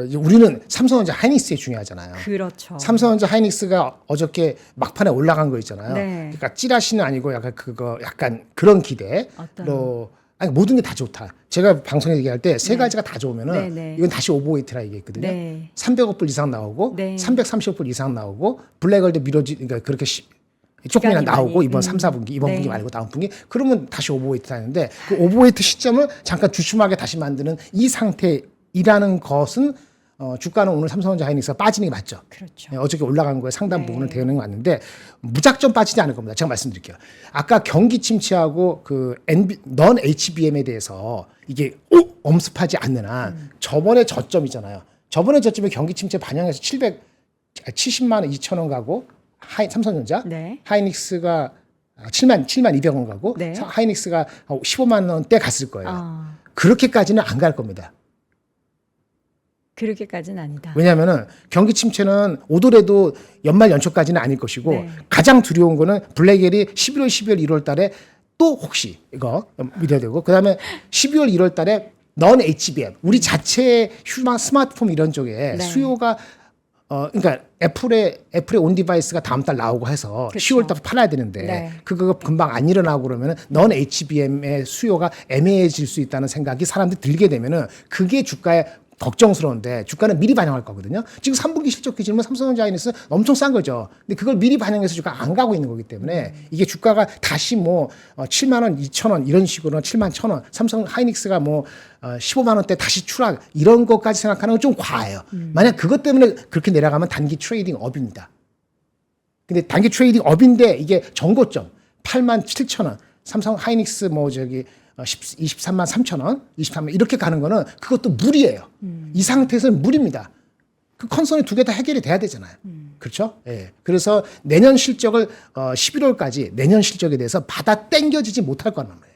이제 우리는 삼성전자 하이닉스에 중요하잖아요. 그렇죠. 삼성전자 하이닉스가 어저께 막판에 올라간 거 있잖아요. 네. 그러니까 찌라시는 아니고 약간 그런 기대로 아니 모든 게 다 좋다. 제가 방송에 얘기할 때 세 가지가 다 좋으면은 네. 이건 다시 오버웨이트라 얘기했거든요. 네. 300억 불 이상 나오고 네. 330억 불 이상 나오고 블랙월드 그러니까 그렇게 조금이나 기간이 나오고 많이, 이번 3, 4분기 이번 네. 분기 말고 다음 분기 그러면 다시 오버웨이트 하는데 그 오버웨이트 시점을 잠깐 주춤하게 다시 만드는 이 상태이라는 것은 주가는 오늘 삼성전자 하이닉스가 빠지는 게 맞죠. 그렇죠. 네, 어저께 올라간 거에 상당 네. 부분은 되는 게 맞는데 무작정 빠지지 않을 겁니다. 제가 말씀드릴게요. 아까 경기 침체하고 넌 HBM에 대해서 이게 엄습하지 않는 한 저번에 저점이잖아요. 저번에 저점에 경기 침체 반영해서 770만 2천 원 가고 삼성전자 네. 하이닉스가 7만 200원 가고 네. 하이닉스가 15만 원대 갔을 거예요. 아, 그렇게까지는 안 갈 겁니다. 그렇게까지는 아니다. 왜냐하면은 경기 침체는 오더라도 연말 연초까지는 아닐 것이고 네. 가장 두려운 거는 블랙엘이 11월, 12월, 1월 달에 또 혹시 이거 믿어야 되고 그다음에 12월, 1월 달에 넌 HBM 우리 자체의 스마트폰 이런 쪽에 네. 수요가 그러니까 애플의 온 디바이스가 다음 달 나오고 해서 그쵸. 10월 달 팔아야 되는데 네. 그거 금방 안 일어나고 그러면은 넌 HBM의 수요가 애매해질 수 있다는 생각이 사람들이 들게 되면은 그게 주가에 걱정스러운데 주가는 미리 반영할 거거든요. 지금 3분기 실적 기준이면 삼성전자 하이닉스 엄청 싼 거죠. 근데 그걸 미리 반영해서 주가가 안 가고 있는 거기 때문에 이게 주가가 다시 뭐 7만 원, 2천 원 이런 식으로 7만 1천 원, 삼성 하이닉스가 뭐 15만 원대 다시 추락 이런 것까지 생각하는 건 좀 과해요. 만약 그것 때문에 그렇게 내려가면 단기 트레이딩 업입니다. 근데 단기 트레이딩 업인데 이게 정고점 8만 7천 원, 삼성 하이닉스 뭐 23만 3천 원, 23만 이렇게 가는 거는 그것도 무리예요. 이 상태에서는 무리입니다. 그 컨선이 두 개 다 해결이 돼야 되잖아요. 그렇죠? 예. 그래서 내년 실적을 11월까지 내년 실적에 대해서 받아 당겨지지 못할 거란 말이에요.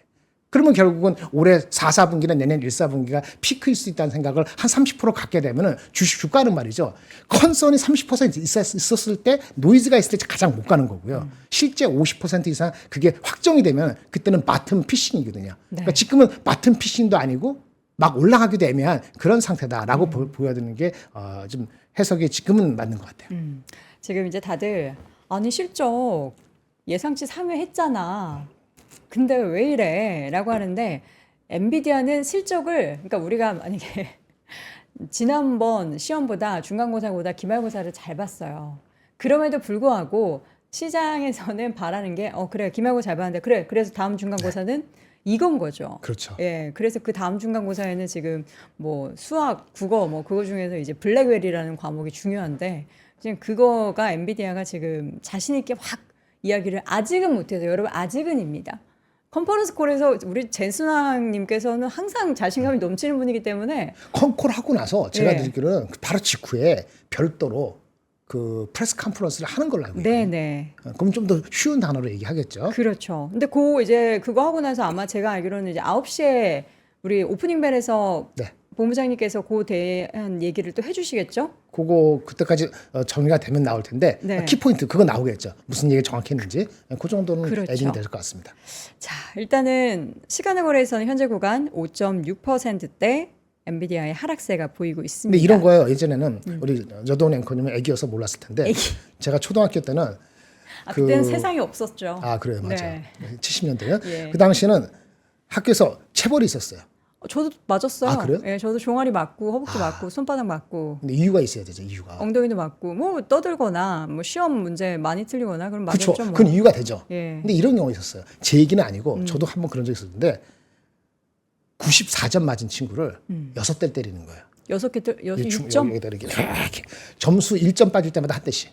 그러면 결국은 올해 4, 4분기나 내년 1, 4분기가 피크일 수 있다는 생각을 한 30% 갖게 되면은 주가는 말이죠. 컨선이 30% 있었을 때 노이즈가 있을 때 가장 못 가는 거고요. 실제 50% 이상 그게 확정이 되면 그때는 바텀 피싱이거든요. 그러니까 지금은 바텀 피싱도 아니고 막 올라가기도 애매한 그런 상태다라고 보여드리는 게 좀 해석이 지금은 맞는 것 같아요. 지금 이제 다들 아니 실적 예상치 상회했잖아. 근데 왜 이래? 라고 하는데 엔비디아는 실적을 그러니까 우리가 만약에 지난번 시험보다 중간고사보다 기말고사를 잘 봤어요. 그럼에도 불구하고 시장에서는 바라는 게 그래 기말고사 잘 봤는데 그래 그래서 다음 중간고사는 이건 거죠. 그렇죠. 예, 그래서 그 다음 중간고사에는 지금 뭐 수학, 국어 뭐 그거 중에서 이제 블랙웰이라는 과목이 중요한데 지금 그거가 엔비디아가 지금 자신 있게 확 이야기를 아직은 못해서 여러분 아직은입니다. 컨퍼런스 콜에서 우리 젠순왕님께서는 항상 자신감이 넘치는 분이기 때문에 컴콜 하고 나서 제가 네. 듣기로는 바로 직후에 별도로 그 프레스 컨퍼런스를 하는 걸로 알고 있거든요. 네네 그럼 좀 더 쉬운 단어로 얘기하겠죠. 그렇죠. 근데 이제 그거 하고 나서 아마 제가 알기로는 이제 9시에 우리 오프닝 벨에서 네. 본부장님께서 그에 대한 얘기를 또 해주시겠죠? 그거 그때까지 정리가 되면 나올 텐데 네. 키포인트 그거 나오겠죠. 무슨 얘기 정확히 했는지 그 정도는 그렇죠. 애딩이 될 것 같습니다. 자, 일단은 시간의 거래에서는 현재 구간 5.6%대 엔비디아의 하락세가 보이고 있습니다. 근데 이런 거예요. 예전에는 우리 여도원 앵커님은 애기여서 몰랐을 텐데 애기. 제가 초등학교 때는 그때는 세상이 없었죠. 그래요. 맞아요. 네. 70년대요. 예. 그 당시에는 학교에서 체벌이 있었어요. 저도 맞았어요. 그래요? 예, 저도 종아리 맞고 허벅지 맞고 손바닥 맞고 근데 이유가 있어야 되죠. 이유가. 엉덩이도 맞고 뭐 떠들거나 뭐 시험 문제 많이 틀리거나 그럼 그렇죠. 맞았죠. 뭐. 그건 이유가 되죠. 예. 근데 이런 경우가 있었어요. 제 얘기는 아니고 저도 한번 그런 적이 있었는데 94점 맞은 친구를 6대 때리는 거예요. 6점? 여기다 이렇게 점수 1점 빠질 때마다 한 대씩.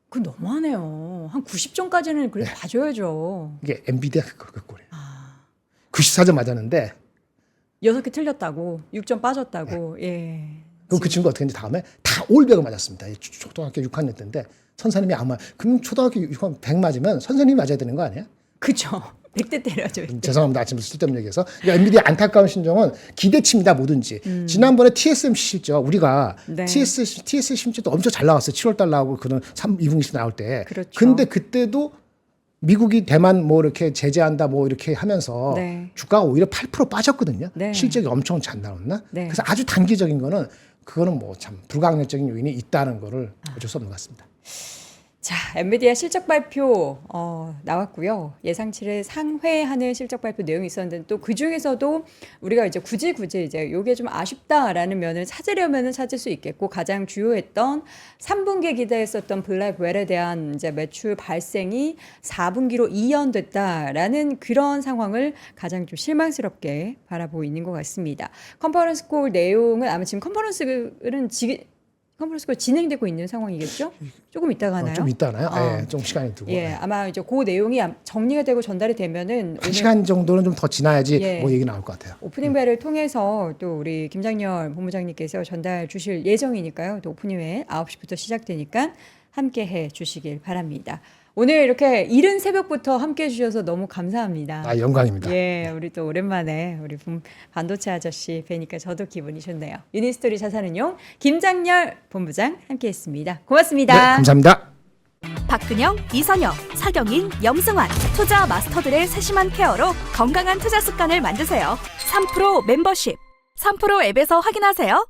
그 너무하네요. 한 90점까지는 그래도 봐줘야죠. 이게 엔비디아 그 꼴이에요. 94점 맞았는데 6개 틀렸다고 6점 빠졌다고. 예. 그럼 그 친구 어떻게 했는지 다음에 다 올백을 맞았습니다. 초등학교 6학년 때인데 선생님이 아마 그럼 초등학교 6학년 100 맞으면 선생님이 맞아야 되는 거 아니야? 그쵸. 100대 때려줘. 죄송합니다. 아침부터 쓸데없는 얘기해서. 그러니까 엔비디아 안타까운 심정은 기대치입니다. 뭐든지. 지난번에 TSMC 실적 우리가 네. TSMC 실적도 엄청 잘 나왔어요. 7월달 나오고 그런 2분기씩 나올 때. 그렇죠. 근데 그때도 미국이 대만 뭐 이렇게 제재한다 뭐 이렇게 하면서 네. 주가가 오히려 8% 빠졌거든요. 네. 실적이 엄청 잘 나왔나? 네. 그래서 아주 단기적인 거는 그거는 뭐 참 불가항력적인 요인이 있다는 거를 어쩔 수 없는 것 같습니다. 자, 엔비디아 실적 발표 나왔고요. 예상치를 상회하는 실적 발표 내용이 있었는데 또 그 중에서도 우리가 이제 굳이 이제 요게 좀 아쉽다라는 면을 찾으려면은 찾을 수 있겠고 가장 주요했던 3분기에 기대했었던 블랙웰에 대한 이제 매출 발생이 4분기로 이연됐다라는 그런 상황을 가장 좀 실망스럽게 바라보고 있는 것 같습니다. 컨퍼런스 콜 내용은 아마 지금 컨퍼런스 콜 진행되고 있는 상황이겠죠? 조금 이따가 하나요? 좀 있다나요? 예, 좀 시간이 두고. 예, 아마 이제 그 내용이 정리가 되고 전달이 되면은 한 시간 정도는 좀 더 지나야지 예. 뭐 얘기 나올 것 같아요. 오프닝 벨을 통해서 또 우리 김장렬 본부장님께서 전달 주실 예정이니까요. 또 오프닝 벨 9시부터 시작되니까 함께 해 주시길 바랍니다. 오늘 이렇게 이른 새벽부터 함께 해주셔서 너무 감사합니다. 아, 영광입니다. 예, 우리 또 오랜만에 우리 반도체 아저씨 뵈니까 저도 기분이 좋네요. 유니스토리 자산운용 김장렬 본부장 함께했습니다. 고맙습니다. 네, 감사합니다. 박근영, 이선영, 서경인, 염승환 투자 마스터들의 세심한 케어로 건강한 투자 습관을 만드세요. 3프로 멤버십 3프로 앱에서 확인하세요.